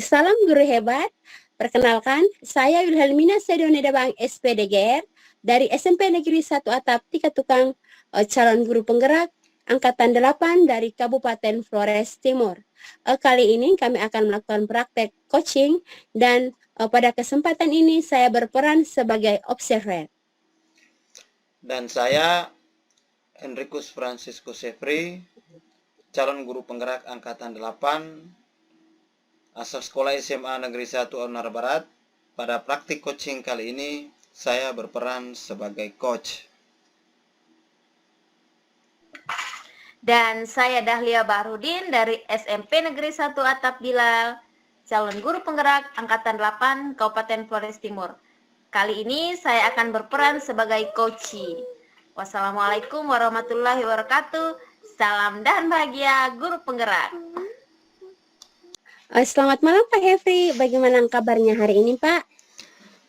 Salam guru hebat. Perkenalkan, saya Wilhelmina Sedioneda Bang SPDGR dari SMP Negeri 1 Atap Tiga Tukang, calon guru penggerak Angkatan 8 dari Kabupaten Flores Timur. Kali ini kami akan melakukan praktek coaching dan pada kesempatan ini saya berperan sebagai observer. Dan saya Enricus Francisco Sefri, calon guru penggerak Angkatan 8 asal sekolah SMA Negeri 1 Onar Barat. Pada praktik coaching kali ini, saya berperan sebagai coach. Dan saya Dahlia Bahrudin dari SMP Negeri 1 Atap Bilal, calon guru penggerak Angkatan 8 Kabupaten Flores Timur. Kali ini saya akan berperan sebagai coachee. Wassalamualaikum warahmatullahi wabarakatuh. Salam dan bahagia guru penggerak. Selamat malam Pak Hefri, bagaimana kabarnya hari ini Pak?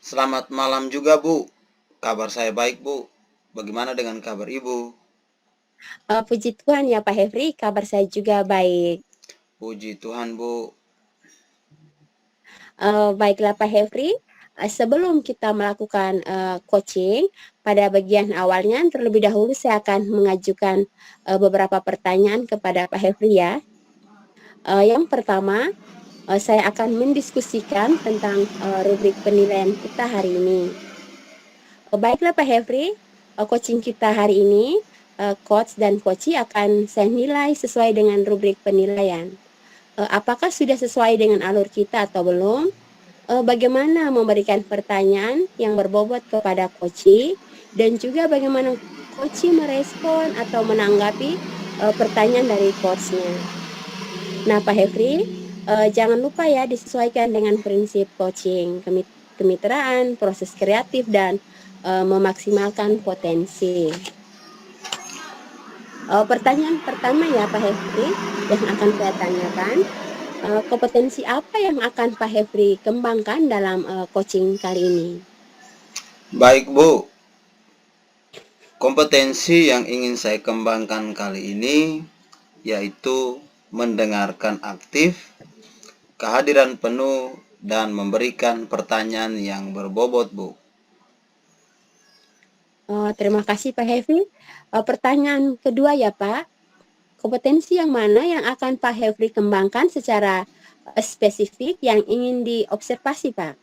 Selamat malam juga Bu, kabar saya baik Bu. Bagaimana dengan kabar Ibu? Puji Tuhan ya Pak Hefri, kabar saya juga baik. Puji Tuhan Bu. Baiklah Pak Hefri, sebelum kita melakukan coaching, pada bagian awalnya terlebih dahulu saya akan mengajukan beberapa pertanyaan kepada Pak Hefri ya. Yang pertama, saya akan mendiskusikan tentang rubrik penilaian kita hari ini. Baiklah Pak Hefri, coaching kita hari ini, coach dan coachee akan saya nilai sesuai dengan rubrik penilaian. Apakah sudah sesuai dengan alur kita atau belum? Bagaimana memberikan pertanyaan yang berbobot kepada coachee dan juga bagaimana coachee merespon atau menanggapi pertanyaan dari coachnya. Nah Pak Hefri, jangan lupa ya disesuaikan dengan prinsip coaching, kemitraan, proses kreatif, dan memaksimalkan potensi. Pertanyaan pertama ya Pak Hefri yang akan saya tanyakan, kompetensi apa yang akan Pak Hefri kembangkan dalam coaching kali ini? Baik Bu, kompetensi yang ingin saya kembangkan kali ini yaitu mendengarkan aktif, kehadiran penuh, dan memberikan pertanyaan yang berbobot Bu. Terima kasih Pak Hefri. Pertanyaan kedua ya Pak, kompetensi yang mana yang akan Pak Hefri kembangkan secara spesifik yang ingin diobservasi Pak?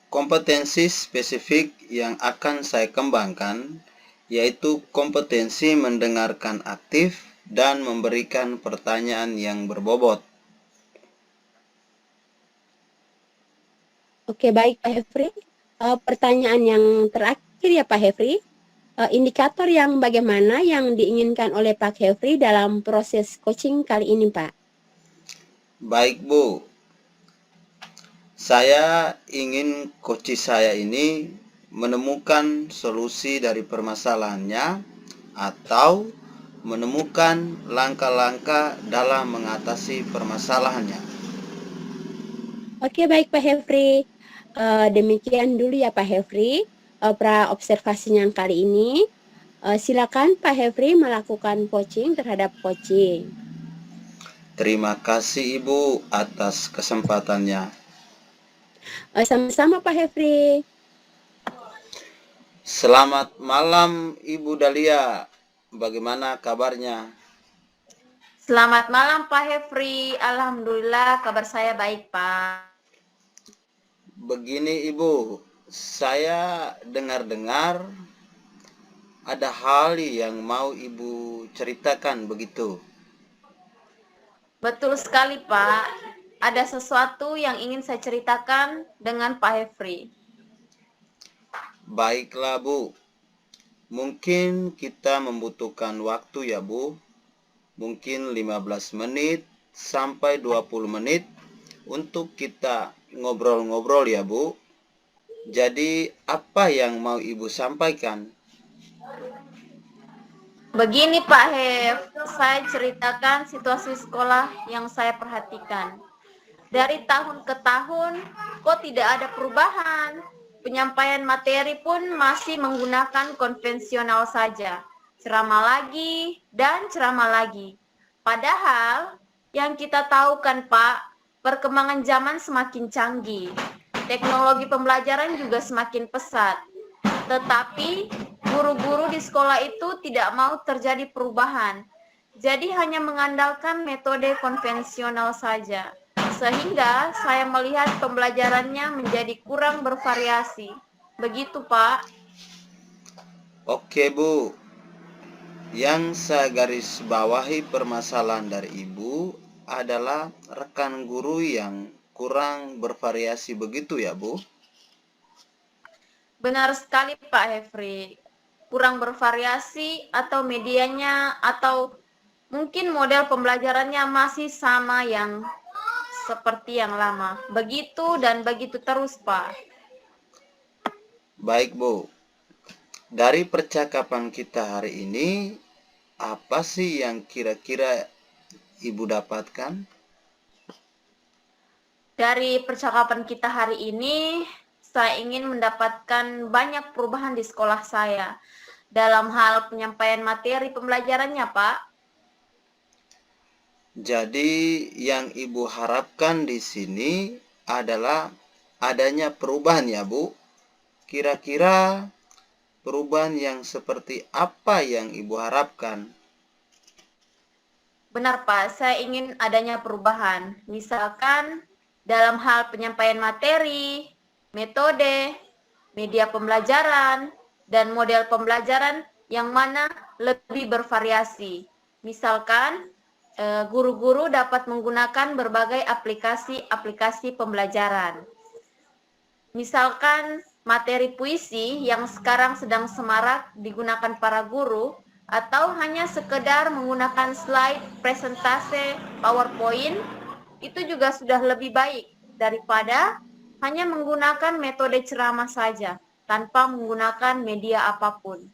Kompetensi spesifik yang akan saya kembangkan yaitu kompetensi mendengarkan aktif dan memberikan pertanyaan yang berbobot. Oke, baik Pak Hefri. Pertanyaan yang terakhir ya Pak Hefri, indikator yang bagaimana yang diinginkan oleh Pak Hefri dalam proses coaching kali ini Pak? Baik Bu, saya ingin coach saya ini menemukan solusi dari permasalahannya atau menemukan langkah-langkah dalam mengatasi permasalahannya. Oke, baik Pak Hefri. Demikian dulu ya Pak Hefri, pra observasinya kali ini. Silakan Pak Hefri melakukan coaching terhadap coaching. Terima kasih Ibu atas kesempatannya. Sama-sama Pak Hefri. Selamat malam Ibu Dahlia. Bagaimana kabarnya? Selamat malam Pak Hefri. Alhamdulillah kabar saya baik Pak. Begini Ibu, saya dengar-dengar ada hal yang mau Ibu ceritakan begitu. Betul sekali Pak. Ada sesuatu yang ingin saya ceritakan dengan Pak Hefri. Baiklah Bu, mungkin kita membutuhkan waktu ya Bu. Mungkin 15 menit sampai 20 menit untuk kita ngobrol-ngobrol ya Bu. Jadi apa yang mau Ibu sampaikan? Begini Pak Hef, saya ceritakan situasi sekolah yang saya perhatikan. Dari tahun ke tahun, kok tidak ada perubahan. Penyampaian materi pun masih menggunakan konvensional saja. Ceramah lagi dan ceramah lagi. Padahal yang kita tahu kan Pak, perkembangan zaman semakin canggih. Teknologi pembelajaran juga semakin pesat. Tetapi guru-guru di sekolah itu tidak mau terjadi perubahan. Jadi hanya mengandalkan metode konvensional saja. Sehingga saya melihat pembelajarannya menjadi kurang bervariasi. Begitu, Pak. Oke, Bu. Yang saya garis bawahi permasalahan dari Ibu adalah rekan guru yang kurang bervariasi begitu ya, Bu? Benar sekali, Pak Hefri. Kurang bervariasi atau medianya atau mungkin model pembelajarannya masih sama yang seperti yang lama. Begitu dan begitu terus, Pak. Baik, Bu. Dari percakapan kita hari ini, apa sih yang kira-kira Ibu dapatkan? Dari percakapan kita hari ini, saya ingin mendapatkan banyak perubahan di sekolah saya dalam hal penyampaian materi pembelajarannya, Pak. Jadi, yang Ibu harapkan di sini adalah adanya perubahan ya, Bu. Kira-kira perubahan yang seperti apa yang Ibu harapkan? Benar, Pak. Saya ingin adanya perubahan. Misalkan dalam hal penyampaian materi, metode, media pembelajaran, dan model pembelajaran yang mana lebih bervariasi. Misalkan guru-guru dapat menggunakan berbagai aplikasi-aplikasi pembelajaran. Misalkan materi puisi yang sekarang sedang semarak digunakan para guru, atau hanya sekedar menggunakan slide presentase PowerPoint, itu juga sudah lebih baik daripada hanya menggunakan metode ceramah saja tanpa menggunakan media apapun.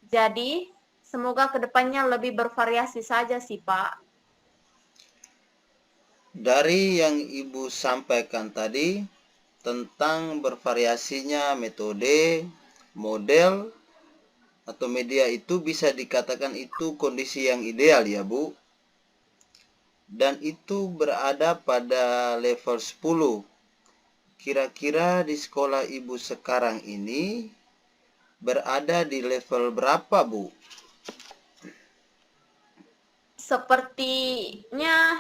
Jadi, semoga kedepannya lebih bervariasi saja sih, Pak. Dari yang Ibu sampaikan tadi tentang bervariasinya metode, model, atau media itu bisa dikatakan itu kondisi yang ideal ya, Bu. Dan itu berada pada level 10. Kira-kira di sekolah Ibu sekarang ini berada di level berapa, Bu? Sepertinya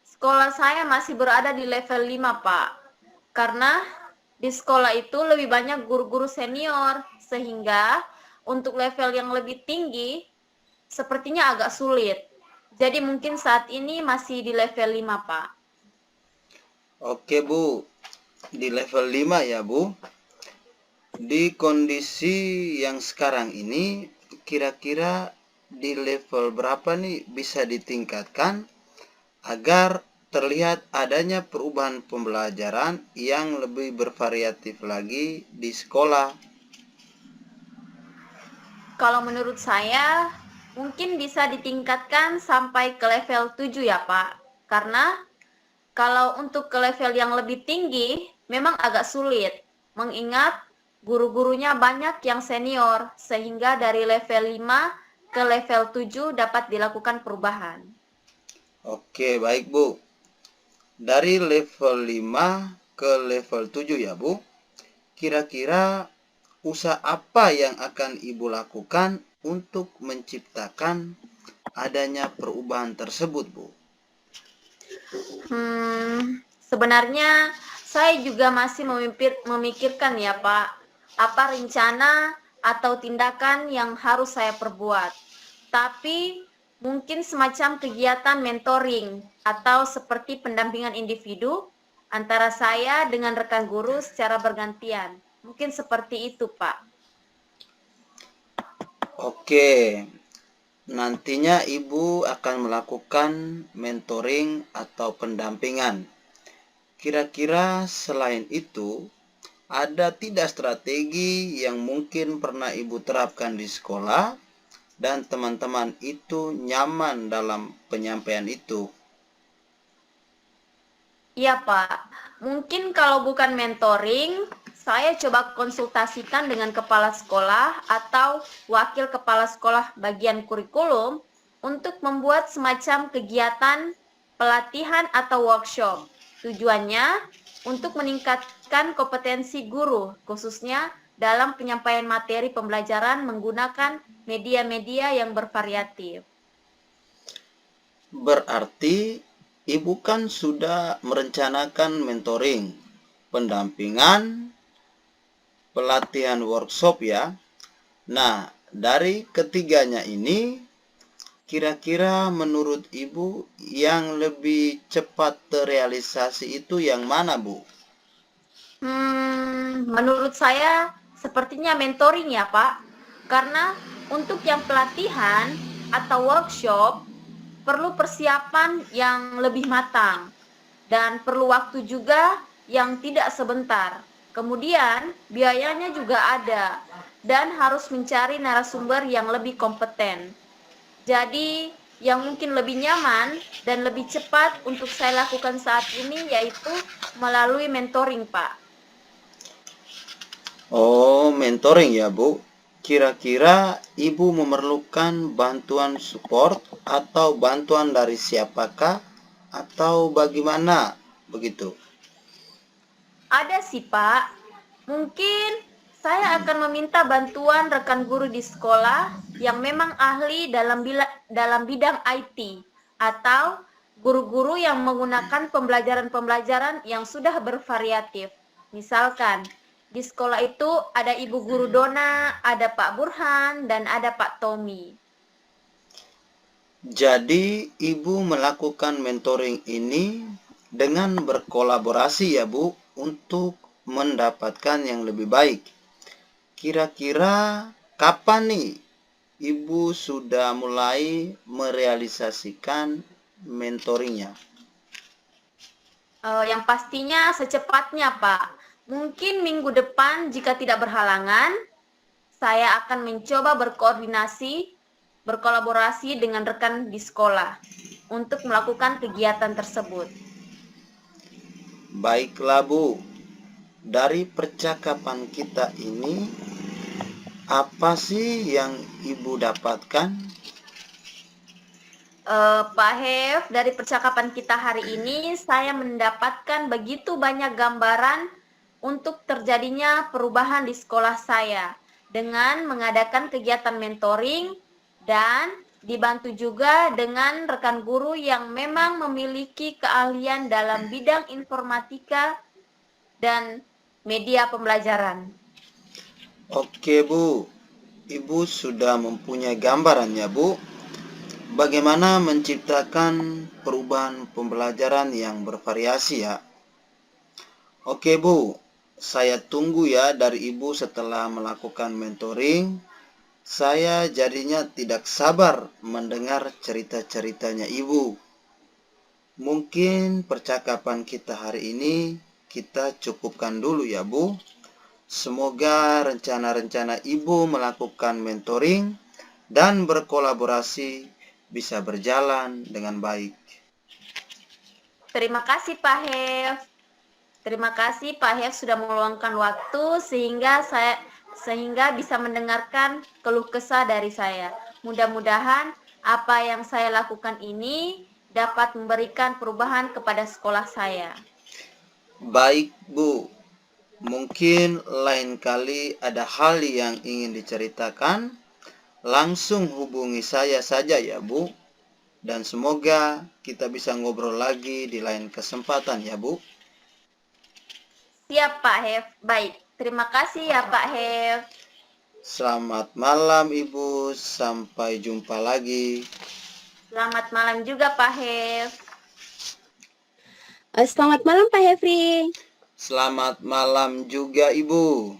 sekolah saya masih berada di level 5, Pak. Karena di sekolah itu lebih banyak guru-guru senior, sehingga untuk level yang lebih tinggi sepertinya agak sulit. Jadi mungkin saat ini masih di level 5, Pak. Oke, Bu. Di level 5 ya, Bu. Di kondisi yang sekarang ini, kira-kira di level berapa nih bisa ditingkatkan agar terlihat adanya perubahan pembelajaran yang lebih bervariatif lagi di sekolah? Kalau menurut saya, mungkin bisa ditingkatkan sampai ke level 7 ya, Pak. Karena kalau untuk ke level yang lebih tinggi, memang agak sulit. Mengingat guru-gurunya banyak yang senior, sehingga dari level 5 ke level 7 dapat dilakukan perubahan. Oke, baik, Bu. Dari level 5 ke level 7 ya, Bu. Kira-kira usaha apa yang akan Ibu lakukan untuk menciptakan adanya perubahan tersebut, Bu? Sebenarnya saya juga masih memikirkan ya, Pak, apa rencana atau tindakan yang harus saya perbuat. Tapi mungkin semacam kegiatan mentoring atau seperti pendampingan individu antara saya dengan rekan guru secara bergantian. Mungkin seperti itu, Pak. Oke, nantinya Ibu akan melakukan mentoring atau pendampingan. Kira-kira selain itu, ada tidak strategi yang mungkin pernah Ibu terapkan di sekolah dan teman-teman itu nyaman dalam penyampaian itu? Iya, Pak. Mungkin kalau bukan mentoring, saya coba konsultasikan dengan kepala sekolah atau wakil kepala sekolah bagian kurikulum untuk membuat semacam kegiatan pelatihan atau workshop. Tujuannya untuk meningkatkan kompetensi guru, khususnya dalam penyampaian materi pembelajaran menggunakan media-media yang bervariatif. Berarti Ibu kan sudah merencanakan mentoring, pendampingan, pelatihan workshop ya. Nah, dari ketiganya ini, kira-kira menurut Ibu yang lebih cepat terrealisasi itu yang mana, Bu? Menurut saya sepertinya mentoring ya Pak, karena untuk yang pelatihan atau workshop perlu persiapan yang lebih matang dan perlu waktu juga yang tidak sebentar. Kemudian biayanya juga ada dan harus mencari narasumber yang lebih kompeten. Jadi yang mungkin lebih nyaman dan lebih cepat untuk saya lakukan saat ini yaitu melalui mentoring, Pak. Oh, mentoring ya, Bu. Kira-kira Ibu memerlukan bantuan support atau bantuan dari siapakah atau bagaimana begitu? Ada sih, Pak. Mungkin saya akan meminta bantuan rekan guru di sekolah yang memang ahli dalam bidang IT atau guru-guru yang menggunakan pembelajaran-pembelajaran yang sudah bervariatif. Misalkan di sekolah itu ada Ibu Guru Dona, ada Pak Burhan, dan ada Pak Tommy. Jadi, Ibu melakukan mentoring ini dengan berkolaborasi ya, Bu, untuk mendapatkan yang lebih baik. Kira-kira kapan nih Ibu sudah mulai merealisasikan mentoringnya? Yang pastinya secepatnya, Pak. Mungkin minggu depan jika tidak berhalangan, saya akan mencoba berkolaborasi dengan rekan di sekolah untuk melakukan kegiatan tersebut. Baiklah, Bu. Dari percakapan kita ini, apa sih yang Ibu dapatkan? Pak Hef, dari percakapan kita hari ini, saya mendapatkan begitu banyak gambaran untuk terjadinya perubahan di sekolah saya dengan mengadakan kegiatan mentoring dan dibantu juga dengan rekan guru yang memang memiliki keahlian dalam bidang informatika dan media pembelajaran. Oke, Bu. Ibu sudah mempunyai gambarannya, Bu. Bagaimana menciptakan perubahan pembelajaran yang bervariasi ya? Oke, Bu. Saya tunggu ya dari Ibu setelah melakukan mentoring. Saya jadinya tidak sabar mendengar cerita-ceritanya Ibu. Mungkin percakapan kita hari ini kita cukupkan dulu ya, Bu. Semoga rencana-rencana Ibu melakukan mentoring dan berkolaborasi bisa berjalan dengan baik. Terima kasih Pak Hef. Terima kasih Pak Hef sudah meluangkan waktu sehingga bisa mendengarkan keluh kesah dari saya. Mudah-mudahan apa yang saya lakukan ini dapat memberikan perubahan kepada sekolah saya. Baik, Bu. Mungkin lain kali ada hal yang ingin diceritakan, langsung hubungi saya saja ya, Bu. Dan semoga kita bisa ngobrol lagi di lain kesempatan ya, Bu. Siap Pak Hef. Baik, terima kasih ya Pak Hef. Selamat malam Ibu, sampai jumpa lagi. Selamat malam juga Pak Hef. Selamat malam Pak Hefri. Selamat malam juga Ibu.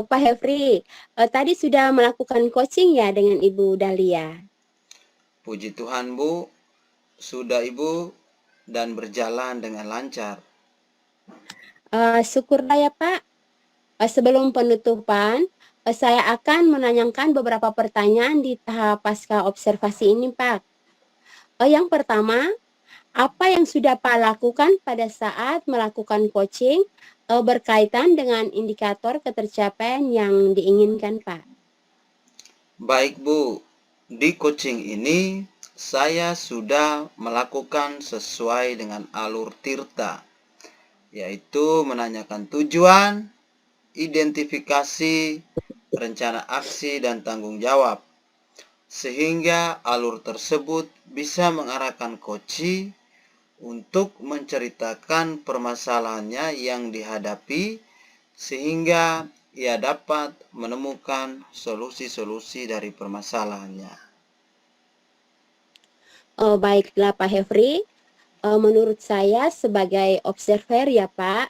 Pak Hefri, tadi sudah melakukan coaching ya dengan Ibu Dahlia? Puji Tuhan Bu, sudah Ibu dan berjalan dengan lancar. Syukurlah ya Pak. Sebelum penutupan, saya akan menanyakan beberapa pertanyaan di tahap pasca observasi ini Pak. Yang pertama, apa yang sudah Pak lakukan pada saat melakukan coaching berkaitan dengan indikator ketercapaian yang diinginkan Pak? Baik Bu, di coaching ini saya sudah melakukan sesuai dengan alur Tirta, yaitu menanyakan tujuan, identifikasi, rencana aksi, dan tanggung jawab, sehingga alur tersebut bisa mengarahkan koci untuk menceritakan permasalahannya yang dihadapi, sehingga ia dapat menemukan solusi-solusi dari permasalahannya. Baiklah Pak Hefri, menurut saya sebagai observer ya Pak,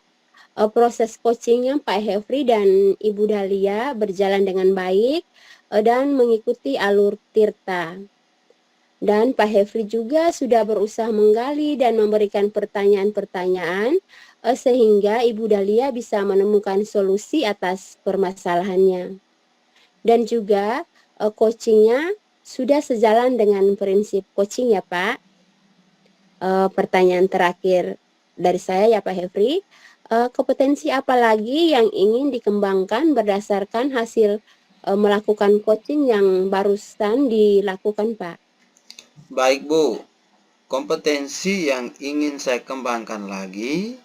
proses coachingnya Pak Hefri dan Ibu Dahlia berjalan dengan baik dan mengikuti alur Tirta. Dan Pak Hefri juga sudah berusaha menggali dan memberikan pertanyaan-pertanyaan sehingga Ibu Dahlia bisa menemukan solusi atas permasalahannya. Dan juga coachingnya sudah sejalan dengan prinsip coaching ya Pak. Pertanyaan terakhir dari saya ya Pak Hefri, kompetensi apa lagi yang ingin dikembangkan berdasarkan hasil melakukan coaching yang barusan dilakukan Pak? Baik Bu, kompetensi yang ingin saya kembangkan lagi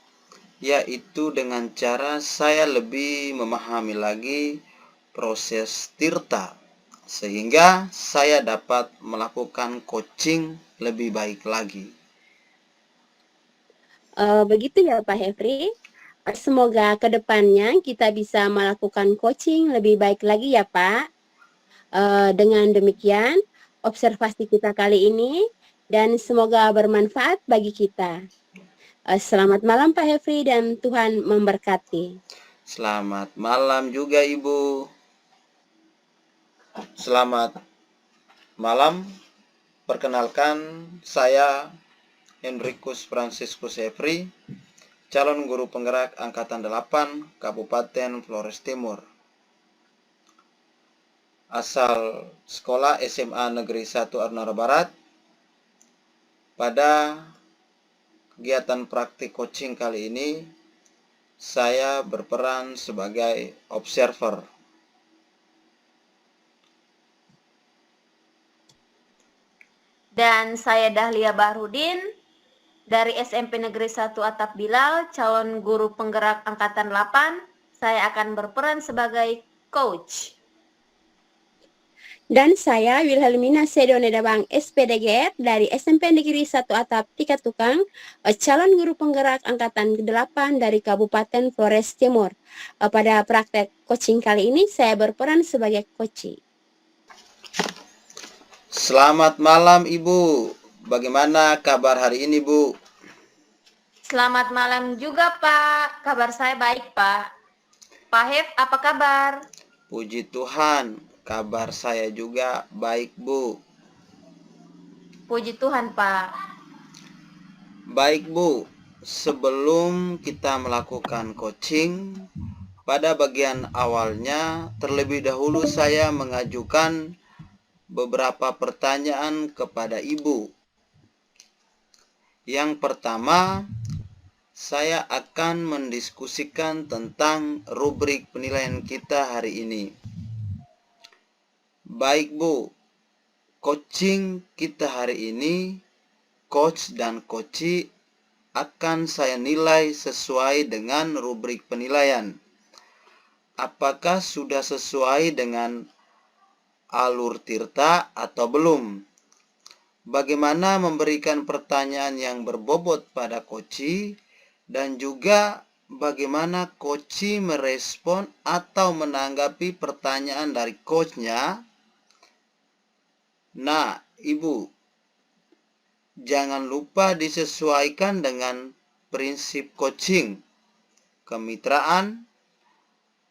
yaitu dengan cara saya lebih memahami lagi proses Tirta, sehingga saya dapat melakukan coaching lebih baik lagi. Begitu ya Pak Hefri. Semoga kedepannya kita bisa melakukan coaching lebih baik lagi ya Pak. Dengan demikian, observasi kita kali ini dan semoga bermanfaat bagi kita. Selamat malam Pak Hefri dan Tuhan memberkati. Selamat malam juga Ibu. Selamat malam. Perkenalkan, saya Henricus Franciscus Hefri, calon guru penggerak Angkatan 8 Kabupaten Flores Timur. Asal sekolah SMA Negeri 1 Arnara Barat. Pada kegiatan praktik coaching kali ini, saya berperan sebagai observer. Dan saya Dahlia Bahrudin dari SMP Negeri 1 Atap Bilal, calon guru penggerak Angkatan 8. Saya akan berperan sebagai coach. Dan saya Wilhelmina Sedonedabang SPDG dari SMP Negeri 1 Atap Tiga Tukang, calon guru penggerak Angkatan 8 dari Kabupaten Flores Timur. Pada praktek coaching kali ini saya berperan sebagai coach. Selamat malam Ibu. Bagaimana kabar hari ini Bu? Selamat malam juga Pak. Kabar saya baik Pak. Pak Hef, apa kabar? Puji Tuhan, kabar saya juga baik Bu. Puji Tuhan Pak. Baik Bu, sebelum kita melakukan coaching, pada bagian awalnya terlebih dahulu saya mengajukan beberapa pertanyaan kepada Ibu. Yang pertama, saya akan mendiskusikan tentang rubrik penilaian kita hari ini. Baik Bu, coaching kita hari ini, coach dan coachee akan saya nilai sesuai dengan rubrik penilaian. Apakah sudah sesuai dengan alur Tirta atau belum? Bagaimana memberikan pertanyaan yang berbobot pada coachee, dan juga bagaimana coachee merespon atau menanggapi pertanyaan dari coachnya. Nah, Ibu, jangan lupa disesuaikan dengan prinsip coaching, kemitraan,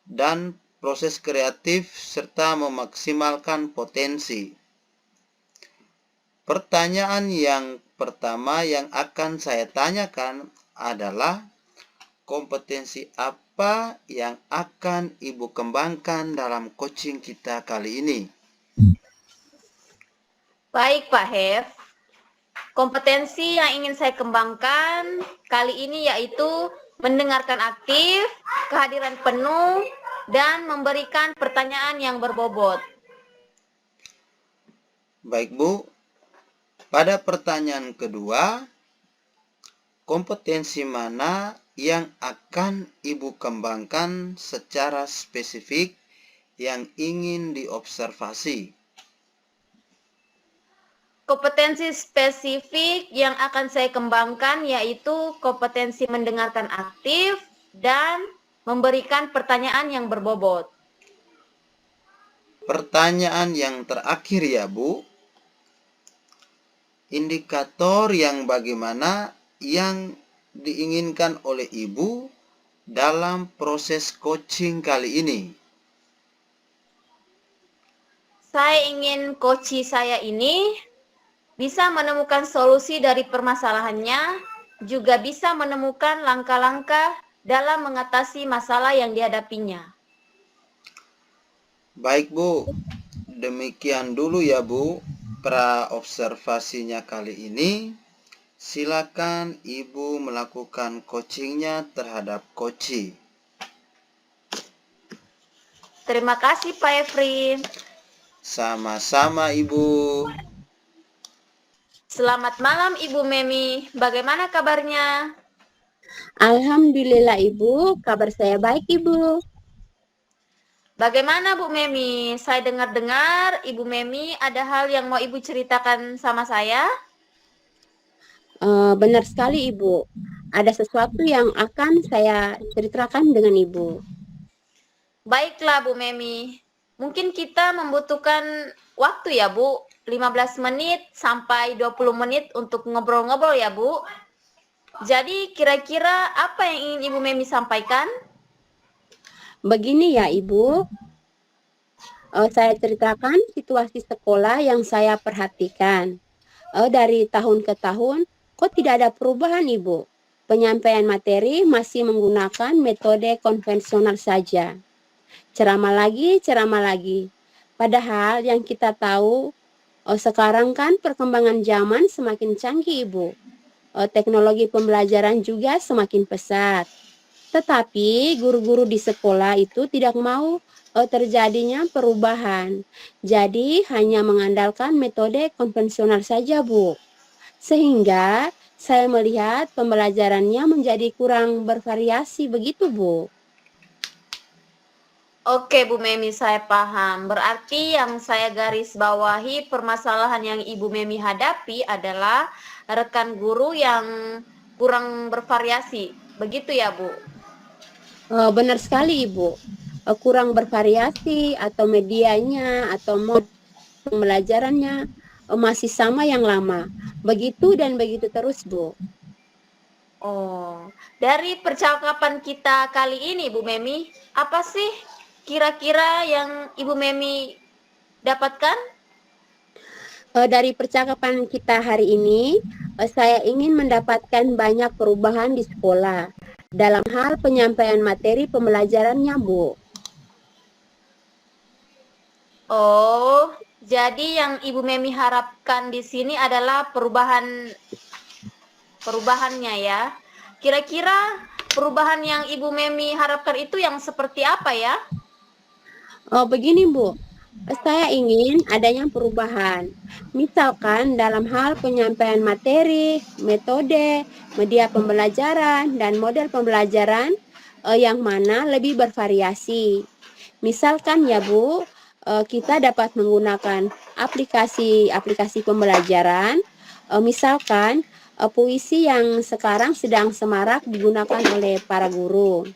dan proses kreatif serta memaksimalkan potensi. Pertanyaan yang pertama yang akan saya tanyakan adalah kompetensi apa yang akan Ibu kembangkan dalam coaching kita kali ini? Baik Pak Hef. Kompetensi yang ingin saya kembangkan kali ini yaitu mendengarkan aktif, kehadiran penuh, dan memberikan pertanyaan yang berbobot. Baik Bu, Pada pertanyaan kedua, kompetensi mana yang akan Ibu kembangkan secara spesifik yang ingin diobservasi? Kompetensi spesifik yang akan saya kembangkan yaitu kompetensi mendengarkan aktif dan memberikan pertanyaan yang berbobot. Pertanyaan yang terakhir ya Bu, indikator yang bagaimana yang diinginkan oleh Ibu dalam proses coaching kali ini? Saya ingin coach saya ini bisa menemukan solusi dari permasalahannya, juga bisa menemukan langkah-langkah dalam mengatasi masalah yang dihadapinya. Baik Bu, demikian dulu ya Bu pra-observasinya kali ini. Silakan Ibu melakukan coachingnya terhadap coachee. Terima kasih Pak Efri. Sama-sama Ibu. Selamat malam Ibu Memi, bagaimana kabarnya? Alhamdulillah Ibu, kabar saya baik Ibu. Bagaimana Bu Memi? Saya dengar-dengar Ibu Memi ada hal yang mau Ibu ceritakan sama saya? Benar sekali Ibu, ada sesuatu yang akan saya ceritakan dengan Ibu. Baiklah Bu Memi, mungkin kita membutuhkan waktu ya Bu, 15 menit sampai 20 menit untuk ngobrol-ngobrol ya Bu. Jadi kira-kira apa yang ingin Ibu Memi sampaikan? Begini ya Ibu, saya ceritakan situasi sekolah yang saya perhatikan. Dari tahun ke tahun, kok tidak ada perubahan Ibu? Penyampaian materi masih menggunakan metode konvensional saja. Ceramah lagi. Padahal yang kita tahu, sekarang kan perkembangan zaman semakin canggih Ibu. Teknologi pembelajaran juga semakin pesat. Tetapi guru-guru di sekolah itu tidak mau terjadinya perubahan. Jadi hanya mengandalkan metode konvensional saja Bu. Sehingga saya melihat pembelajarannya menjadi kurang bervariasi begitu Bu. Oke Bu Memi, saya paham. Berarti yang saya garis bawahi permasalahan yang Ibu Memi hadapi adalah rekan guru yang kurang bervariasi. Begitu ya Bu? Benar sekali Ibu. Kurang bervariasi atau medianya atau mode pembelajarannya masih sama yang lama. Begitu dan begitu terus Bu. Oh, dari percakapan kita kali ini Bu Memi, apa sih kira-kira yang Ibu Memi dapatkan? Dari percakapan kita hari ini, saya ingin mendapatkan banyak perubahan di sekolah dalam hal penyampaian materi pembelajarannya, Bu. Oh, jadi yang Ibu Memi harapkan di sini adalah perubahannya ya. Kira-kira perubahan yang Ibu Memi harapkan itu yang seperti apa ya? Begini, Bu. Saya ingin adanya perubahan. Misalkan dalam hal penyampaian materi, metode, media pembelajaran, dan model pembelajaran yang mana lebih bervariasi. Misalkan ya Bu, kita dapat menggunakan aplikasi pembelajaran, misalkan puisi yang sekarang sedang semarak digunakan oleh para guru,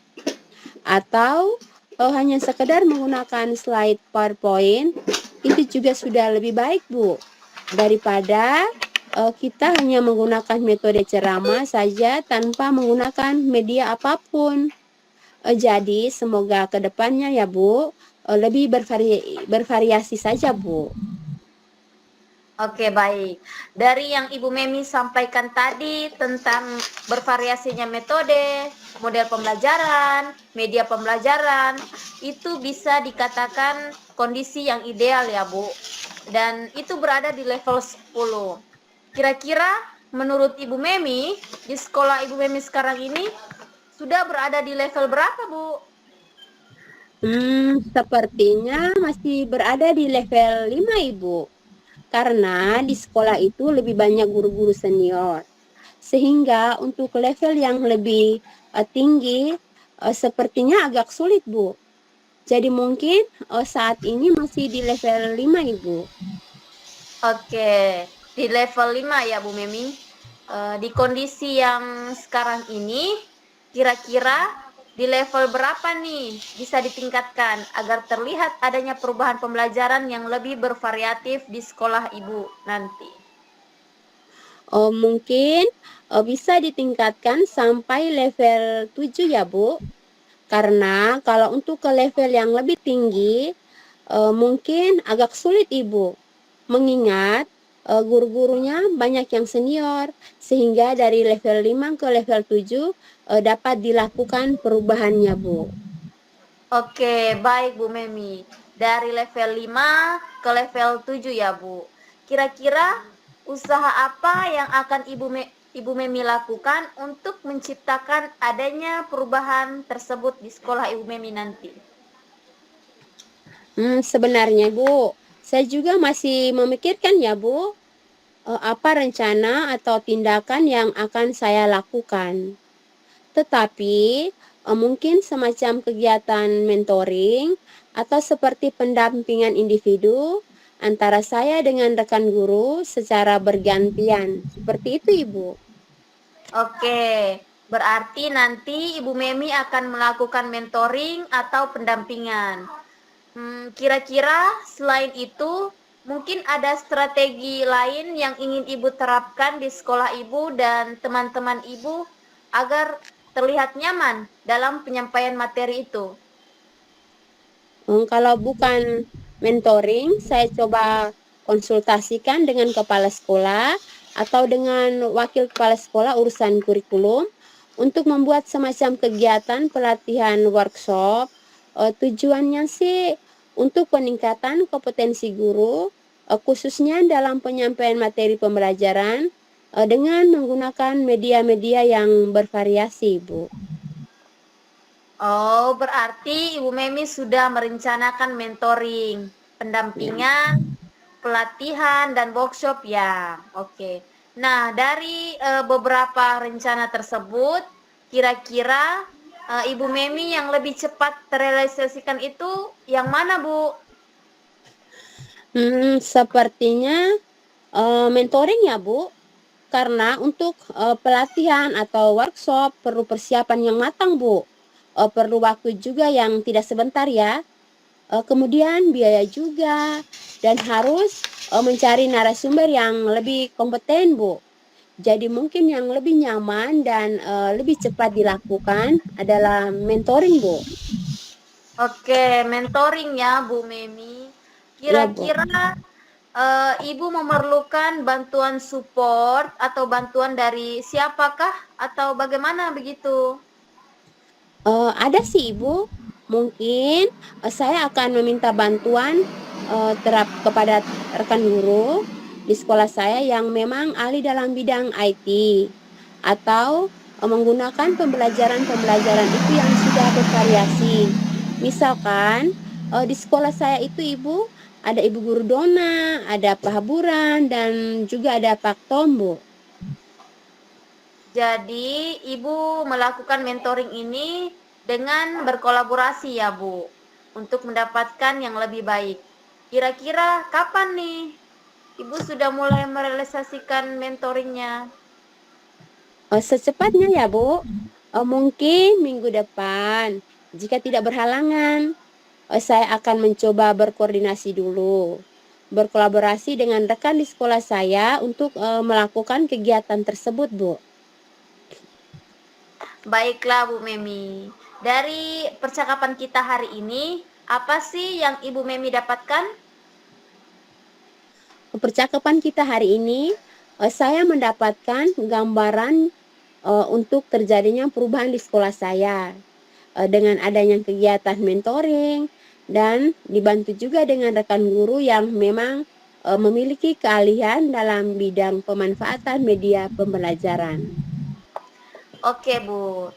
atau hanya sekedar menggunakan slide PowerPoint, itu juga sudah lebih baik Bu, daripada kita hanya menggunakan metode ceramah saja tanpa menggunakan media apapun. Jadi semoga kedepannya ya Bu, lebih bervariasi saja Bu. Oke, baik. Dari yang Ibu Memi sampaikan tadi tentang bervariasinya metode, model pembelajaran, media pembelajaran, itu bisa dikatakan kondisi yang ideal ya, Bu. Dan itu berada di level 10. Kira-kira menurut Ibu Memi, di sekolah Ibu Memi sekarang ini sudah berada di level berapa, Bu? Sepertinya masih berada di level 5 Ibu. karena di sekolah itu lebih banyak guru-guru senior. Sehingga untuk level yang lebih tinggi sepertinya agak sulit, Bu. Jadi mungkin saat ini masih di level 5, Ibu. Oke, di level 5 ya Bu Memi. Di kondisi yang sekarang ini, kira-kira di level berapa nih bisa ditingkatkan agar terlihat adanya perubahan pembelajaran yang lebih bervariatif di sekolah Ibu nanti? Mungkin bisa ditingkatkan sampai level 7 ya, Bu. Karena kalau untuk ke level yang lebih tinggi, mungkin agak sulit Ibu, mengingat guru-gurunya banyak yang senior, sehingga dari level 5 ke level 7 dapat dilakukan perubahannya, Bu. Oke, baik Bu Memi. Dari level 5 ke level 7 ya Bu. Kira-kira usaha apa yang akan Ibu Memi lakukan untuk menciptakan adanya perubahan tersebut di sekolah Ibu Memi nanti? Sebenarnya, Bu, saya juga masih memikirkan ya, Bu, apa rencana atau tindakan yang akan saya lakukan. Tetapi mungkin semacam kegiatan mentoring atau seperti pendampingan individu antara saya dengan rekan guru secara bergantian. Seperti itu, Ibu. Oke, berarti nanti Ibu Memi akan melakukan mentoring atau pendampingan. Kira-kira selain itu, mungkin ada strategi lain yang ingin Ibu terapkan di sekolah Ibu dan teman-teman Ibu agar terlihat nyaman dalam penyampaian materi itu. Kalau bukan mentoring, saya coba konsultasikan dengan kepala sekolah atau dengan wakil kepala sekolah urusan kurikulum untuk membuat semacam kegiatan pelatihan workshop. Tujuannya sih untuk peningkatan kompetensi guru, khususnya dalam penyampaian materi pembelajaran dengan menggunakan media-media yang bervariasi, Bu. Oh, berarti Ibu Memi sudah merencanakan mentoring, Ya. pendampingan, pelatihan, dan workshop ya. Oke. Nah, dari beberapa rencana tersebut, kira-kira Ibu Memi yang lebih cepat terrealisasikan itu yang mana, Bu? Sepertinya mentoring ya, Bu. Karena untuk pelatihan atau workshop perlu persiapan yang matang, Bu. Perlu waktu juga yang tidak sebentar ya. Kemudian biaya juga dan harus mencari narasumber yang lebih kompeten, Bu. Jadi mungkin yang lebih nyaman dan lebih cepat dilakukan adalah mentoring, Bu. Oke, mentoring ya, Bu Memi. Ya, Bu. Kira-kira Ibu memerlukan bantuan support atau bantuan dari siapakah atau bagaimana begitu? Ada sih Ibu, mungkin saya akan meminta bantuan kepada rekan guru di sekolah saya yang memang ahli dalam bidang IT atau menggunakan pembelajaran-pembelajaran itu yang sudah bervariasi. Misalkan di sekolah saya itu Ibu ada Ibu Guru Dona, ada Pak Haburan, dan juga ada Pak Tombo. Jadi, Ibu melakukan mentoring ini dengan berkolaborasi ya, Bu, untuk mendapatkan yang lebih baik. Kira-kira kapan nih Ibu sudah mulai merealisasikan mentoringnya? Secepatnya ya, Bu. Mungkin minggu depan. Jika tidak berhalangan, saya akan mencoba berkoordinasi dulu. Berkolaborasi dengan rekan di sekolah saya untuk melakukan kegiatan tersebut, Bu. Baiklah Bu Memi, dari percakapan kita hari ini, apa sih yang Ibu Memi dapatkan? Percakapan kita hari ini, saya mendapatkan gambaran untuk terjadinya perubahan di sekolah saya. Dengan adanya kegiatan mentoring dan dibantu juga dengan rekan guru yang memang memiliki keahlian dalam bidang pemanfaatan media pembelajaran. Oke Bu,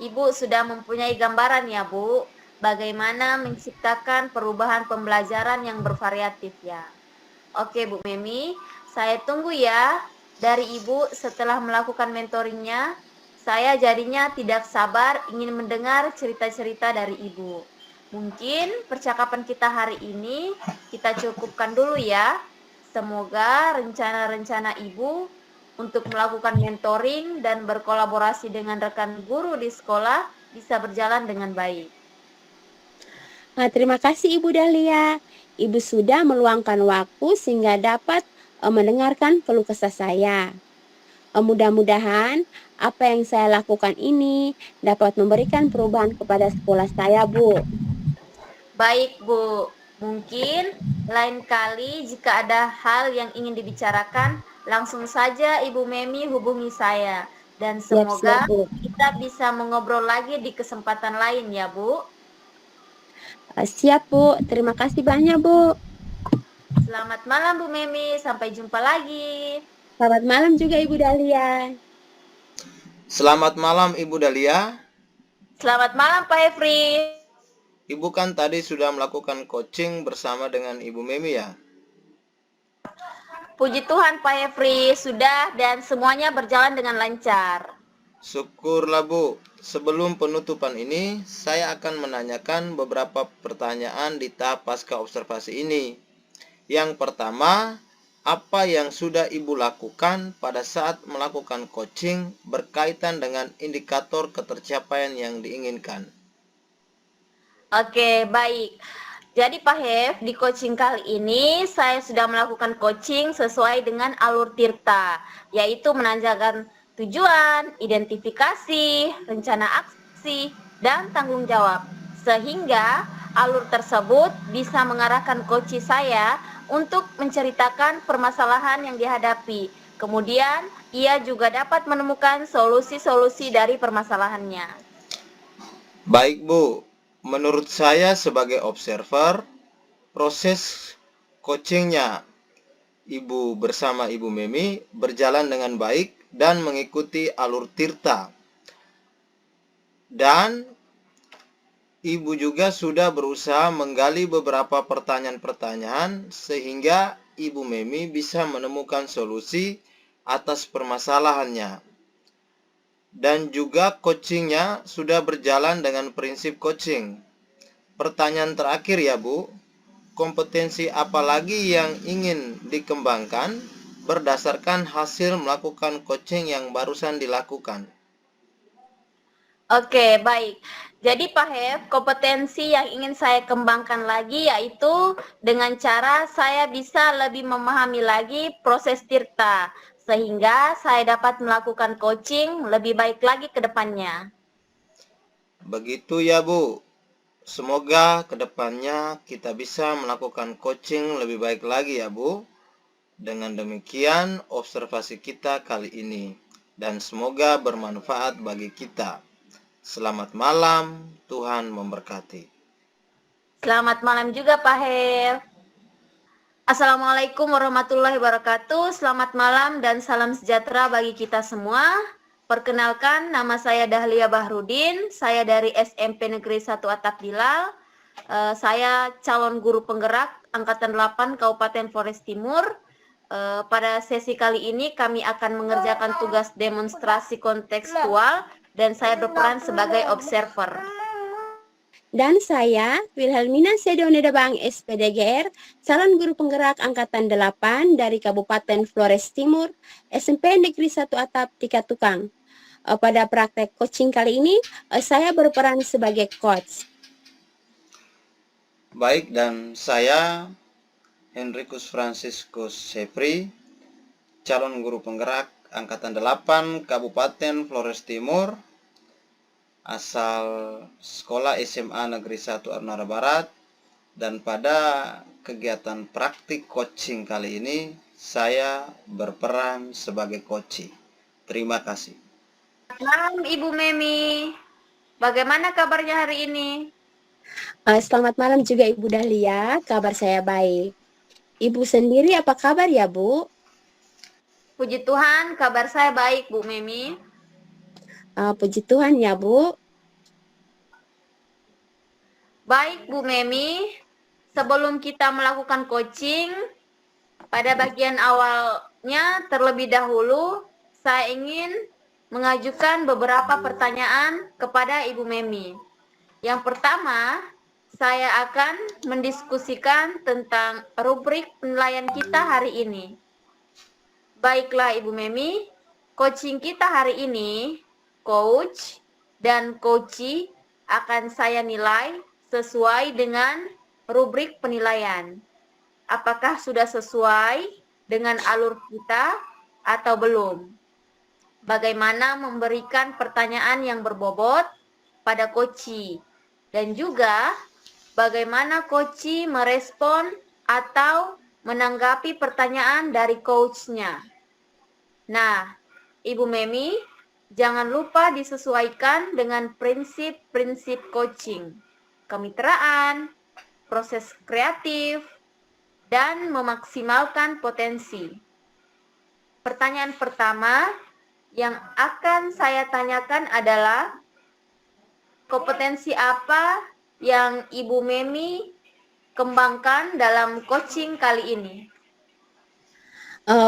Ibu sudah mempunyai gambaran ya Bu, bagaimana menciptakan perubahan pembelajaran yang bervariatif ya. Oke Bu Memi, saya tunggu ya dari Ibu setelah melakukan mentoringnya. Saya jadinya tidak sabar ingin mendengar cerita-cerita dari Ibu. Mungkin percakapan kita hari ini kita cukupkan dulu ya. Semoga rencana-rencana Ibu untuk melakukan mentoring dan berkolaborasi dengan rekan guru di sekolah bisa berjalan dengan baik. Nah, terima kasih Ibu Dahlia. Ibu sudah meluangkan waktu sehingga dapat mendengarkan keluh kesah saya. Mudah-mudahan apa yang saya lakukan ini dapat memberikan perubahan kepada sekolah saya, Bu. Baik Bu, mungkin lain kali jika ada hal yang ingin dibicarakan, langsung saja Ibu Memi hubungi saya. Dan Siap-siap, semoga Bu. kita bisa mengobrol lagi di kesempatan lain ya Bu. Siap, Bu. Terima kasih banyak, Bu. Selamat malam Bu Memi, sampai jumpa lagi. Selamat malam juga Ibu Dahlia. Selamat malam Ibu Dahlia. Selamat malam Pak Hefri. Ibu kan tadi sudah melakukan coaching bersama dengan Ibu Memi ya? Puji Tuhan Pak Hefri, sudah dan semuanya berjalan dengan lancar. Syukurlah Bu. Sebelum penutupan ini, saya akan menanyakan beberapa pertanyaan di tahap pasca observasi ini. Yang pertama, apa yang sudah Ibu lakukan pada saat melakukan coaching berkaitan dengan indikator ketercapaian yang diinginkan? Oke, baik. Jadi Pak Hef, di coaching kali ini saya sudah melakukan coaching sesuai dengan alur Tirta, yaitu menanyakan tujuan, identifikasi, rencana aksi, dan tanggung jawab. Sehingga alur tersebut bisa mengarahkan coach saya untuk menceritakan permasalahan yang dihadapi. Kemudian, ia juga dapat menemukan solusi-solusi dari permasalahannya. Baik Bu, menurut saya sebagai observer, proses coachingnya Ibu bersama Ibu Memi berjalan dengan baik dan mengikuti alur Tirta. Dan Ibu juga sudah berusaha menggali beberapa pertanyaan-pertanyaan sehingga Ibu Memi bisa menemukan solusi atas permasalahannya. Dan juga coachingnya sudah berjalan dengan prinsip coaching. Pertanyaan terakhir ya Bu, kompetensi apa lagi yang ingin dikembangkan berdasarkan hasil melakukan coaching yang barusan dilakukan? Oke, baik. Jadi Pak Hef, kompetensi yang ingin saya kembangkan lagi yaitu dengan cara saya bisa lebih memahami lagi proses Tirta, sehingga saya dapat melakukan coaching lebih baik lagi ke depannya. Begitu ya Bu. Semoga kedepannya kita bisa melakukan coaching lebih baik lagi ya Bu. Dengan demikian observasi kita kali ini. Dan semoga bermanfaat bagi kita. Selamat malam, Tuhan memberkati. Selamat malam juga Pak Hef. Assalamualaikum warahmatullahi wabarakatuh. Selamat malam dan salam sejahtera bagi kita semua. Perkenalkan, nama saya Dahlia Bahrudin. Saya dari SMP Negeri 1 Atap Bilal. Saya calon guru penggerak Angkatan 8 Kabupaten Flores Timur. Pada sesi kali ini kami akan mengerjakan tugas demonstrasi kontekstual dan saya berperan sebagai observer. Dan saya, Wilhelmina Sedonedabang SPDGR, calon guru penggerak Angkatan 8 dari Kabupaten Flores Timur, SMP Negeri 1 Atap Tika Tukang. Pada praktek coaching kali ini, saya berperan sebagai coach. Baik, dan saya Henricus Franciscus Sepri, calon guru penggerak Angkatan 8 Kabupaten Flores Timur, asal sekolah SMA Negeri 1 Arnara Barat. Dan pada kegiatan praktik coaching kali ini, saya berperan sebagai coach. Terima kasih. Malam Ibu Memi, bagaimana kabarnya hari ini? Selamat malam juga Ibu Dahlia, kabar saya baik. Ibu sendiri apa kabar ya Bu? Puji Tuhan, kabar saya baik Bu Memi. Puji Tuhan ya Bu. Baik Bu Memi, sebelum kita melakukan coaching, Pada bagian awalnya terlebih dahulu saya ingin mengajukan beberapa pertanyaan kepada Ibu Memi. Yang pertama, saya akan mendiskusikan tentang rubrik penilaian kita hari ini. Baiklah Ibu Memi, coaching kita hari ini, coach dan coachee akan saya nilai sesuai dengan rubrik penilaian. Apakah sudah sesuai dengan alur kita atau belum? Bagaimana memberikan pertanyaan yang berbobot pada coachee dan juga bagaimana coachee merespon atau menanggapi pertanyaan dari coach-nya. Nah, Ibu Memi, jangan lupa disesuaikan dengan prinsip-prinsip coaching, kemitraan, proses kreatif, dan memaksimalkan potensi. Pertanyaan pertama yang akan saya tanyakan adalah kompetensi apa yang Ibu Memi kembangkan dalam coaching kali ini?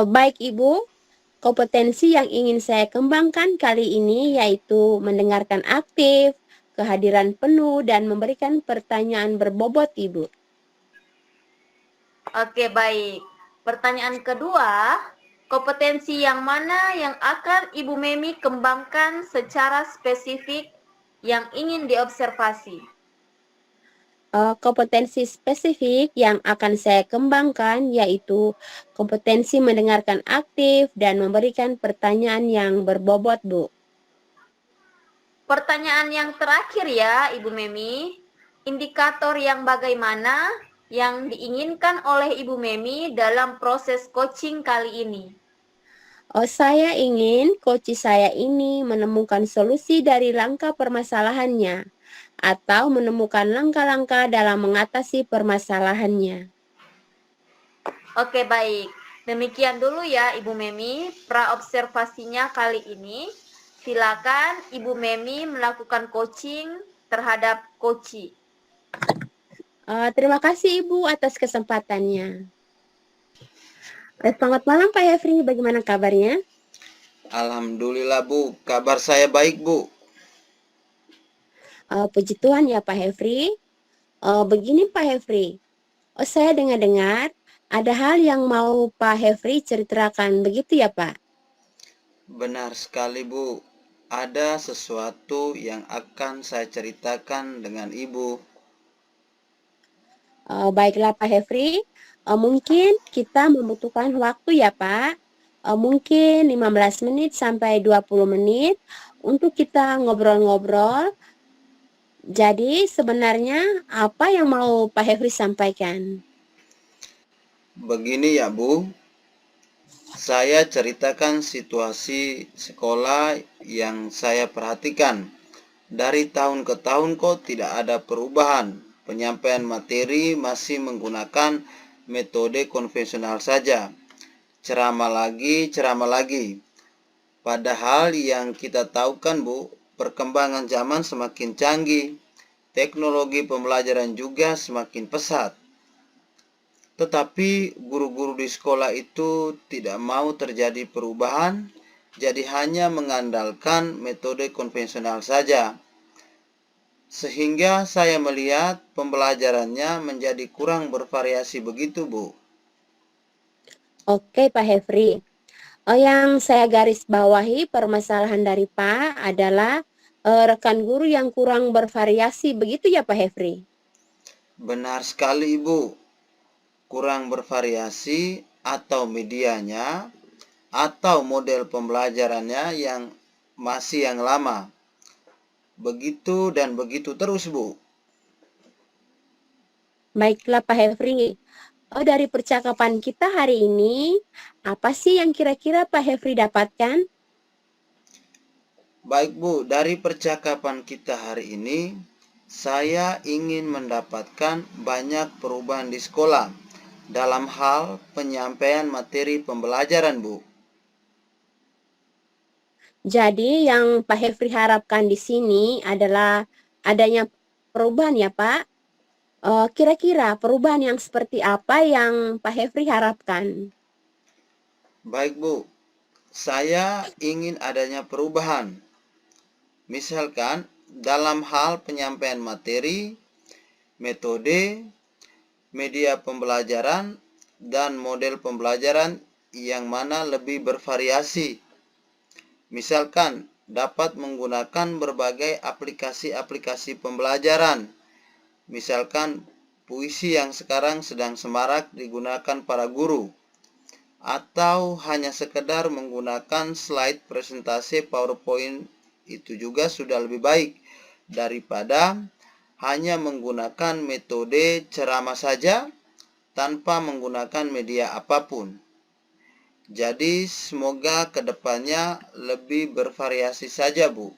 Baik Ibu, kompetensi yang ingin saya kembangkan kali ini yaitu mendengarkan aktif, kehadiran penuh, dan memberikan pertanyaan berbobot Ibu. Oke, baik. Pertanyaan kedua, kompetensi yang mana yang akan Ibu Memi kembangkan secara spesifik yang ingin diobservasi? Kompetensi spesifik yang akan saya kembangkan yaitu kompetensi mendengarkan aktif dan memberikan pertanyaan yang berbobot, Bu. Pertanyaan yang terakhir ya, Ibu Memi. Indikator yang bagaimana yang diinginkan oleh Ibu Memi dalam proses coaching kali ini? Saya ingin coach saya ini menemukan solusi dari langkah permasalahannya atau menemukan langkah-langkah dalam mengatasi permasalahannya. Oke, baik. Demikian dulu ya Ibu Memi, praobservasinya kali ini. Silakan Ibu Memi melakukan coaching terhadap coachee. Terima kasih Ibu atas kesempatannya. Selamat malam Pak Hefri, bagaimana kabarnya? Alhamdulillah Bu, kabar saya baik Bu. Puji Tuhan ya Pak Hefri. Begini Pak Hefri, saya dengar-dengar ada hal yang mau Pak Hefri ceritakan, begitu ya Pak? Benar sekali Bu, ada sesuatu yang akan saya ceritakan dengan Ibu. Baiklah Pak Hefri, mungkin kita membutuhkan waktu ya Pak, mungkin 15 menit sampai 20 menit untuk kita ngobrol-ngobrol. Jadi sebenarnya apa yang mau Pak Hefri sampaikan? Begini ya Bu, saya ceritakan situasi sekolah yang saya perhatikan. Dari tahun ke tahun kok tidak ada perubahan. Penyampaian materi masih menggunakan metode konvensional saja. Ceramah lagi. Padahal yang kita tahu kan Bu, perkembangan zaman semakin canggih. Teknologi pembelajaran juga semakin pesat. Tetapi guru-guru di sekolah itu tidak mau terjadi perubahan, jadi hanya mengandalkan metode konvensional saja. Sehingga saya melihat pembelajarannya menjadi kurang bervariasi begitu, Bu. Oke Pak Hefri, yang saya garis bawahi permasalahan dari Pak adalah rekan guru yang kurang bervariasi, begitu ya Pak Hefri? Benar sekali, Ibu. Kurang bervariasi atau medianya atau model pembelajarannya yang masih yang lama. Begitu dan begitu terus, Bu. Baiklah Pak Hefri, dari percakapan kita hari ini, apa sih yang kira-kira Pak Hefri dapatkan? Baik Bu, dari percakapan kita hari ini, saya ingin mendapatkan banyak perubahan di sekolah dalam hal penyampaian materi pembelajaran, Bu. Jadi yang Pak Hefri harapkan di sini adalah adanya perubahan ya Pak? Kira-kira perubahan yang seperti apa yang Pak Hefri harapkan? Baik Bu, saya ingin adanya perubahan. Misalkan dalam hal penyampaian materi, metode, media pembelajaran, dan model pembelajaran yang mana lebih bervariasi. Misalkan dapat menggunakan berbagai aplikasi-aplikasi pembelajaran. Misalkan puisi yang sekarang sedang semarak digunakan para guru. Atau hanya sekedar menggunakan slide presentasi PowerPoint, itu juga sudah lebih baik daripada hanya menggunakan metode ceramah saja tanpa menggunakan media apapun. Jadi semoga kedepannya lebih bervariasi saja Bu.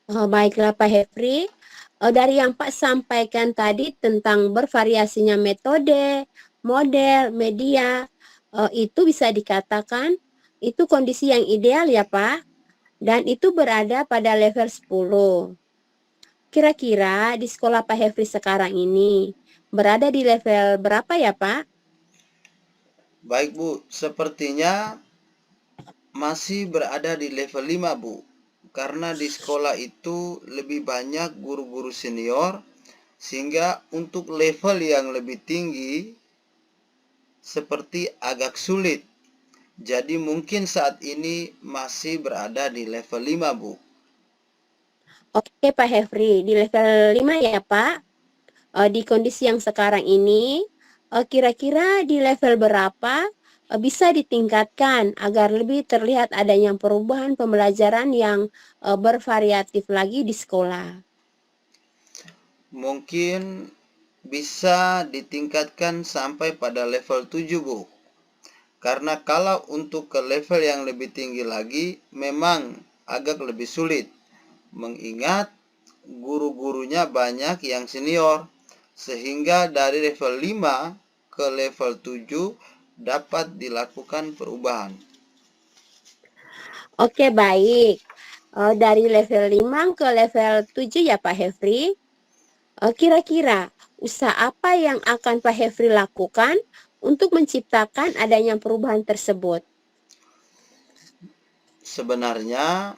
Baiklah Pak Hefri, dari yang Pak sampaikan tadi tentang bervariasinya metode, model, media, itu bisa dikatakan itu kondisi yang ideal ya Pak, dan itu berada pada level 10. Kira-kira di sekolah Pak Hefri sekarang ini berada di level berapa ya Pak? Baik Bu, sepertinya masih berada di level 5 Bu. Karena di sekolah itu lebih banyak guru-guru senior, sehingga untuk level yang lebih tinggi seperti agak sulit. Jadi mungkin saat ini masih berada di level 5 Bu. Oke Pak Hefri, di level 5 ya Pak. Di kondisi yang sekarang ini, kira-kira di level berapa bisa ditingkatkan agar lebih terlihat adanya perubahan pembelajaran yang bervariatif lagi di sekolah. Mungkin bisa ditingkatkan sampai pada level 7 Bu. Karena kalau untuk ke level yang lebih tinggi lagi memang agak lebih sulit. Mengingat guru-gurunya banyak yang senior. Sehingga dari level 5 ke level 7 dapat dilakukan perubahan. Oke, baik. Dari level 5 ke level 7 ya Pak Hefri. Kira-kira usaha apa yang akan Pak Hefri lakukan untuk menciptakan adanya perubahan tersebut? Sebenarnya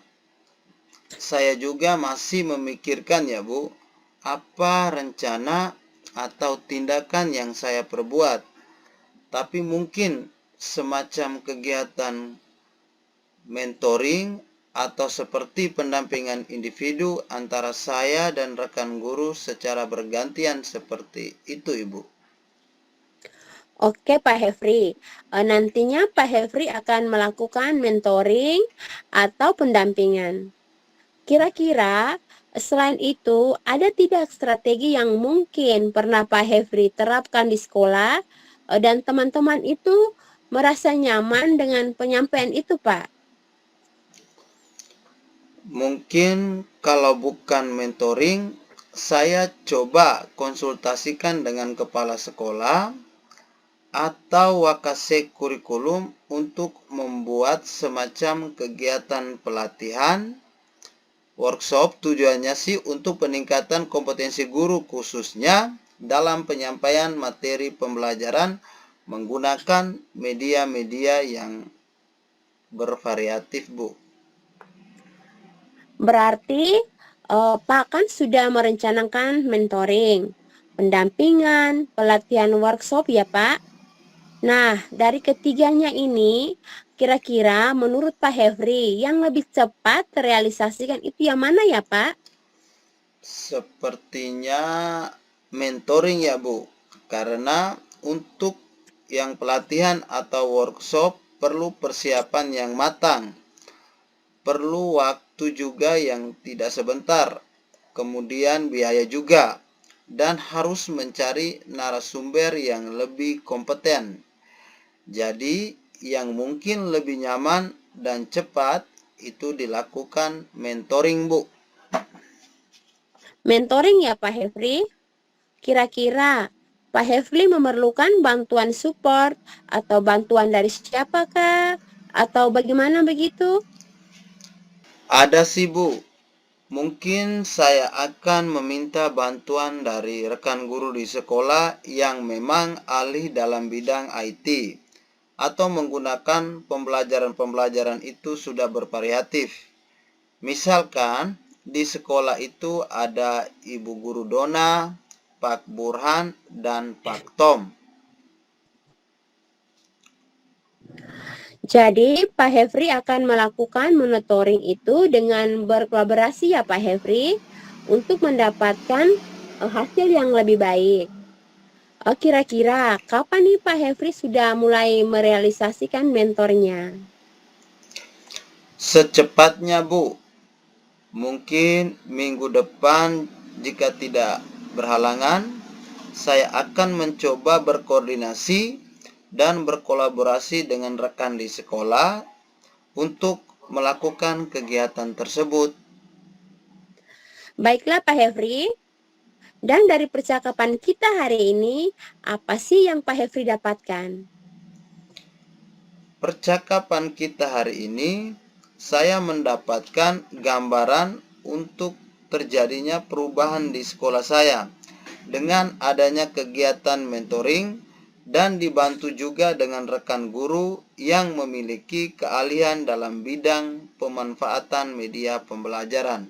saya juga masih memikirkan ya Bu, apa rencana atau tindakan yang saya perbuat. Tapi mungkin semacam kegiatan mentoring atau seperti pendampingan individu antara saya dan rekan guru secara bergantian seperti itu Ibu. Oke Pak Hefri, nantinya Pak Hefri akan melakukan mentoring atau pendampingan. Kira-kira selain itu, ada tidak strategi yang mungkin pernah Pak Hefri terapkan di sekolah dan teman-teman itu merasa nyaman dengan penyampaian itu Pak? Mungkin kalau bukan mentoring, saya coba konsultasikan dengan kepala sekolah atau wakasek kurikulum untuk membuat semacam kegiatan pelatihan workshop. Tujuannya sih untuk peningkatan kompetensi guru khususnya dalam penyampaian materi pembelajaran menggunakan media-media yang bervariatif Bu. Berarti Pak kan sudah merencanakan mentoring, pendampingan, pelatihan workshop ya Pak? Nah, dari ketiganya ini, kira-kira menurut Pak Hefri yang lebih cepat terrealisasikan itu yang mana ya Pak? Sepertinya mentoring ya Bu. Karena untuk yang pelatihan atau workshop perlu persiapan yang matang. Perlu waktu juga yang tidak sebentar. Kemudian biaya juga. Dan harus mencari narasumber yang lebih kompeten. Jadi yang mungkin lebih nyaman dan cepat itu dilakukan mentoring Bu. Mentoring ya Pak Hefri? Kira-kira Pak Hefli memerlukan bantuan support atau bantuan dari siapakah? Atau bagaimana begitu? Ada sih Bu, mungkin saya akan meminta bantuan dari rekan guru di sekolah yang memang ahli dalam bidang IT atau menggunakan pembelajaran-pembelajaran itu sudah bervariatif. Misalkan di sekolah itu ada Ibu Guru Dona, Pak Burhan, dan Pak Tom. Jadi Pak Hefri akan melakukan monitoring itu dengan berkolaborasi ya Pak Hefri untuk mendapatkan hasil yang lebih baik. Kira-kira kapan nih Pak Hefri sudah mulai merealisasikan mentornya? Secepatnya, Bu. Mungkin minggu depan jika tidak berhalangan, saya akan mencoba berkoordinasi dan berkolaborasi dengan rekan di sekolah untuk melakukan kegiatan tersebut. Baiklah Pak Hefri, dan dari percakapan kita hari ini, apa sih yang Pak Hefri dapatkan? Percakapan kita hari ini, saya mendapatkan gambaran untuk terjadinya perubahan di sekolah saya dengan adanya kegiatan mentoring dan dibantu juga dengan rekan guru yang memiliki keahlian dalam bidang pemanfaatan media pembelajaran.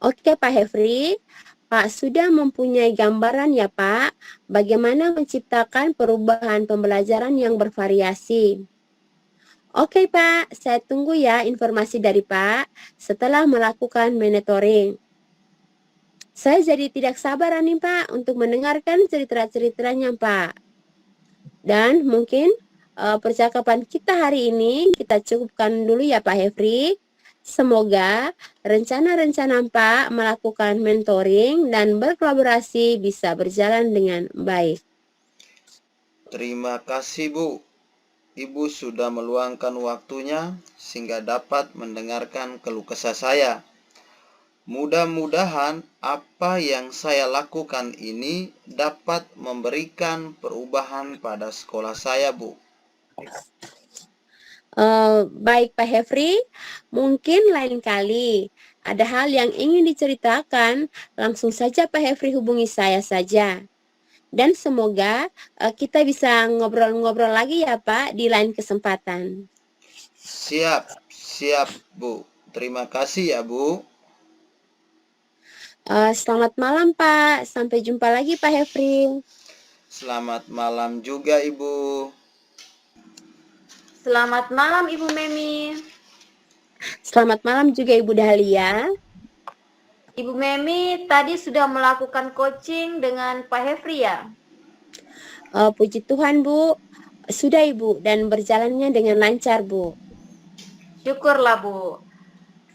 Oke Pak Hefri, Pak sudah mempunyai gambaran ya Pak, bagaimana menciptakan perubahan pembelajaran yang bervariasi. Oke Pak, saya tunggu ya informasi dari Pak setelah melakukan monitoring. Saya jadi tidak sabar nih Pak untuk mendengarkan cerita-ceritanya Pak. Dan mungkin percakapan kita hari ini kita cukupkan dulu ya Pak Hefri. Semoga rencana-rencana Pak melakukan mentoring dan berkolaborasi bisa berjalan dengan baik. Terima kasih Bu. Ibu sudah meluangkan waktunya sehingga dapat mendengarkan keluh kesah saya. Mudah-mudahan apa yang saya lakukan ini dapat memberikan perubahan pada sekolah saya, Bu. Baik Pak Hefri, mungkin lain kali ada hal yang ingin diceritakan, langsung saja Pak Hefri hubungi saya saja. Dan semoga kita bisa ngobrol-ngobrol lagi ya Pak di lain kesempatan. Siap, Bu. Terima kasih ya, Bu. Selamat malam Pak, sampai jumpa lagi Pak Hefri. Selamat malam juga, Ibu. Selamat malam Ibu Memi. Selamat malam juga Ibu Dahlia. Ibu Memi tadi sudah melakukan coaching dengan Pak Hefri ya? Puji Tuhan Bu, sudah Ibu dan berjalannya dengan lancar Bu. Syukurlah Bu.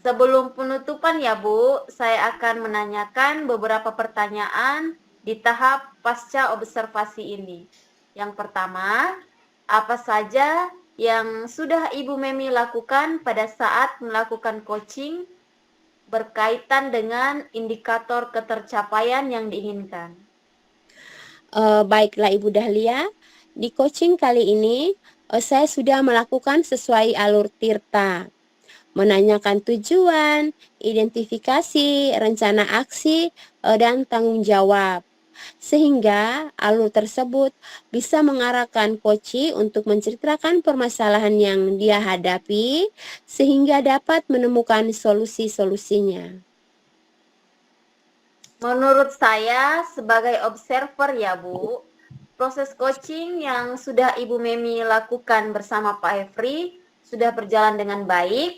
Sebelum penutupan ya Bu, saya akan menanyakan beberapa pertanyaan di tahap pasca observasi ini. Yang pertama, apa saja yang sudah Ibu Memi lakukan pada saat melakukan coaching berkaitan dengan indikator ketercapaian yang diinginkan? Baiklah Ibu Dahlia, di coaching kali ini saya sudah melakukan sesuai alur Tirta. Menanyakan tujuan, identifikasi, rencana aksi, dan tanggung jawab. Sehingga alur tersebut bisa mengarahkan coach untuk menceritakan permasalahan yang dia hadapi sehingga dapat menemukan solusi-solusinya. Menurut saya sebagai observer ya Bu, proses coaching yang sudah Ibu Memi lakukan bersama Pak Hefri sudah berjalan dengan baik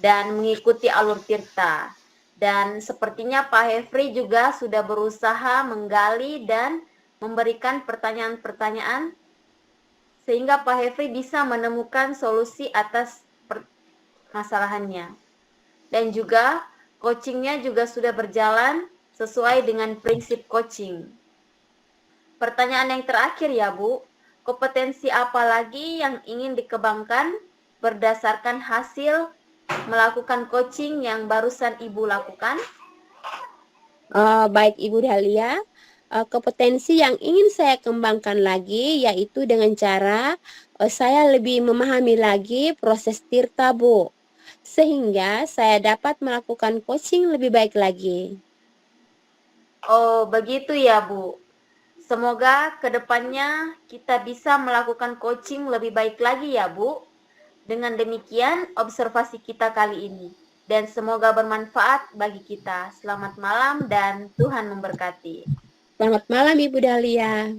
dan mengikuti alur Tirta. Dan sepertinya Pak Hefri juga sudah berusaha menggali dan memberikan pertanyaan-pertanyaan sehingga Pak Hefri bisa menemukan solusi atas permasalahannya. Dan juga coachingnya juga sudah berjalan sesuai dengan prinsip coaching. Pertanyaan yang terakhir ya Bu, kompetensi apa lagi yang ingin dikembangkan berdasarkan hasil melakukan coaching yang barusan Ibu lakukan? Baik Ibu Dahlia, kompetensi yang ingin saya kembangkan lagi yaitu dengan cara saya lebih memahami lagi proses Tirta Bu. sehingga saya dapat melakukan coaching lebih baik lagi. Oh, begitu ya, Bu. Semoga kedepannya kita bisa melakukan coaching lebih baik lagi ya, Bu. Dengan demikian, observasi kita kali ini. Dan semoga bermanfaat bagi kita. Selamat malam dan Tuhan memberkati. Selamat malam Ibu Dahlia.